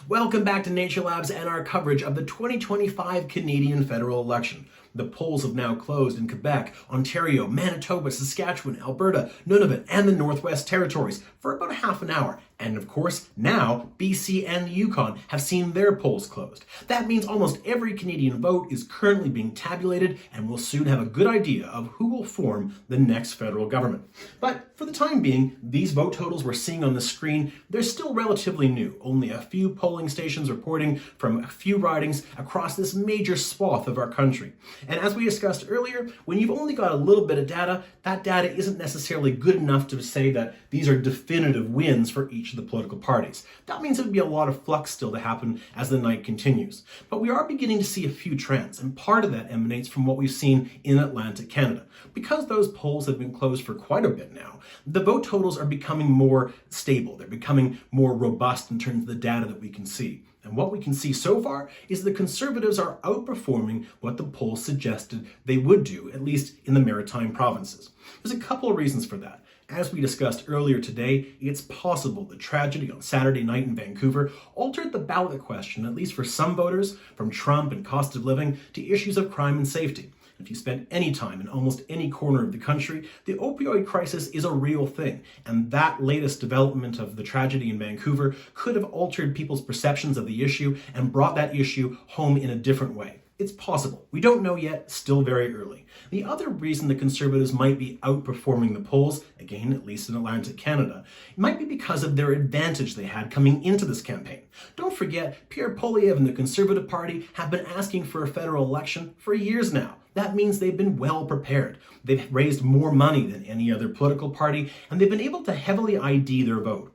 Welcome back to Nature Labs and our coverage of the 2025 Canadian federal election. The polls have now closed in Quebec, Ontario, Manitoba, Saskatchewan, Alberta, Nunavut, and the Northwest Territories for about a half an hour. And of course, now BC and the Yukon have seen their polls closed. That means almost every Canadian vote is currently being tabulated, and we'll soon have a good idea of who will form the next federal government. But for the time being, these vote totals we're seeing on the screen, they're still relatively new. Only a few polling stations reporting from a few ridings across this major swath of our country. And as we discussed earlier, when you've only got a little bit of data, that data isn't necessarily good enough to say that these are definitive wins for each of the political parties. That means there would be a lot of flux still to happen as the night continues. But we are beginning to see a few trends, and part of that emanates from what we've seen in Atlantic Canada. Because those polls have been closed for quite a bit now, the vote totals are becoming more stable. They're becoming more robust in terms of the data that we can see. And what we can see so far is the Conservatives are outperforming what the polls suggested they would do, at least in the Maritime provinces. There's a couple of reasons for that. As we discussed earlier today, it's possible the tragedy on Saturday night in Vancouver altered the ballot question, at least for some voters, from Trump and cost of living to issues of crime and safety. If you spend any time in almost any corner of the country, the opioid crisis is a real thing, and that latest development of the tragedy in Vancouver could have altered people's perceptions of the issue and brought that issue home in a different way. It's possible. We don't know yet, still very early. The other reason the Conservatives might be outperforming the polls, again, at least in Atlantic Canada, might be because of their advantage they had coming into this campaign. Don't forget, Pierre Poilievre and the Conservative Party have been asking for a federal election for years now. That means they've been well prepared. They've raised more money than any other political party, and they've been able to heavily ID their vote.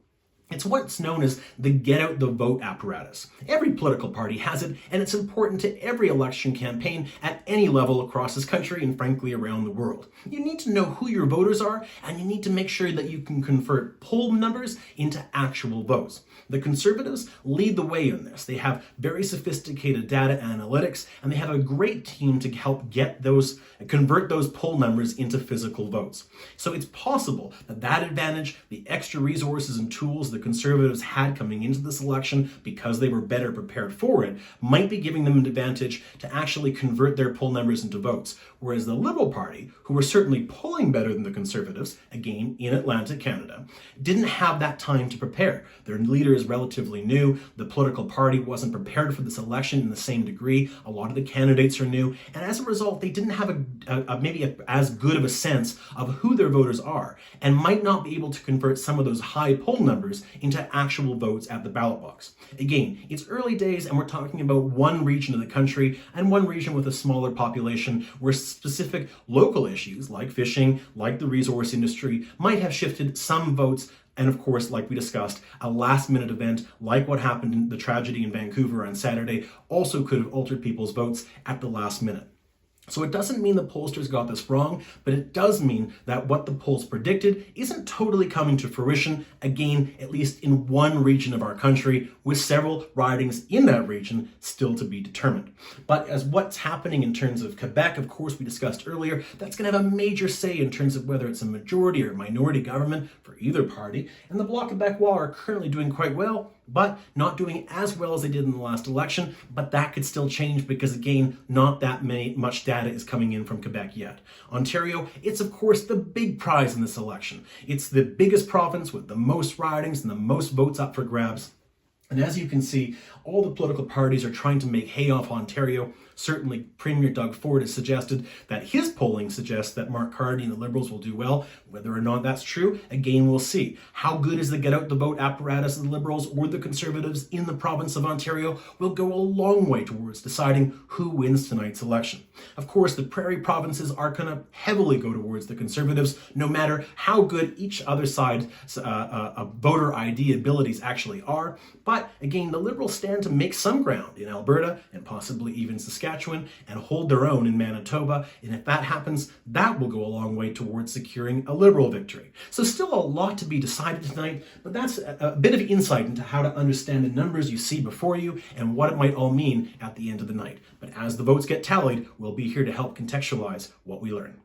It's what's known as the get out the vote apparatus. Every political party has it, and it's important to every election campaign at any level across this country and frankly around the world. You need to know who your voters are, and you need to make sure that you can convert poll numbers into actual votes. The Conservatives lead the way in this. They have very sophisticated data analytics, and they have a great team to help convert those poll numbers into physical votes. So it's possible that advantage, the extra resources and tools the Conservatives had coming into this election because they were better prepared for it, might be giving them an advantage to actually convert their poll numbers into votes. Whereas the Liberal Party, who were certainly polling better than the Conservatives, again in Atlantic Canada, didn't have that time to prepare. Their leader is relatively new. The political party wasn't prepared for this election in the same degree. A lot of the candidates are new, and as a result, they didn't have maybe as good of a sense of who their voters are, and might not be able to convert some of those high poll numbers into actual votes at the ballot box. Again, it's early days, and we're talking about one region of the country and one region with a smaller population where specific local issues like fishing, like the resource industry, might have shifted some votes. And of course, like we discussed, a last-minute event like what happened in the tragedy in Vancouver on Saturday also could have altered people's votes at the last minute. So it doesn't mean the pollsters got this wrong, but it does mean that what the polls predicted isn't totally coming to fruition, again, at least in one region of our country, with several ridings in that region still to be determined. But as what's happening in terms of Quebec, of course, we discussed earlier, that's going to have a major say in terms of whether it's a majority or minority government for either party, and the Bloc Québécois are currently doing quite well, but not doing as well as they did in the last election. But that could still change because, again, not that much data is coming in from Quebec yet. Ontario, it's of course the big prize in this election. It's the biggest province with the most ridings and the most votes up for grabs. And as you can see, all the political parties are trying to make hay off Ontario. Certainly, Premier Doug Ford has suggested that his polling suggests that Mark Carney and the Liberals will do well. Whether or not that's true, again, we'll see. How good is the get-out-the-vote apparatus of the Liberals or the Conservatives in the province of Ontario will go a long way towards deciding who wins tonight's election. Of course, the prairie provinces are going to heavily go towards the Conservatives, no matter how good each other side's voter ID abilities actually are. But again, the Liberals stand to make some ground in Alberta and possibly even Saskatchewan and hold their own in Manitoba. And if that happens, that will go a long way towards securing a Liberal victory. So still a lot to be decided tonight, but that's a bit of insight into how to understand the numbers you see before you and what it might all mean at the end of the night. But as the votes get tallied, we'll be here to help contextualize what we learn.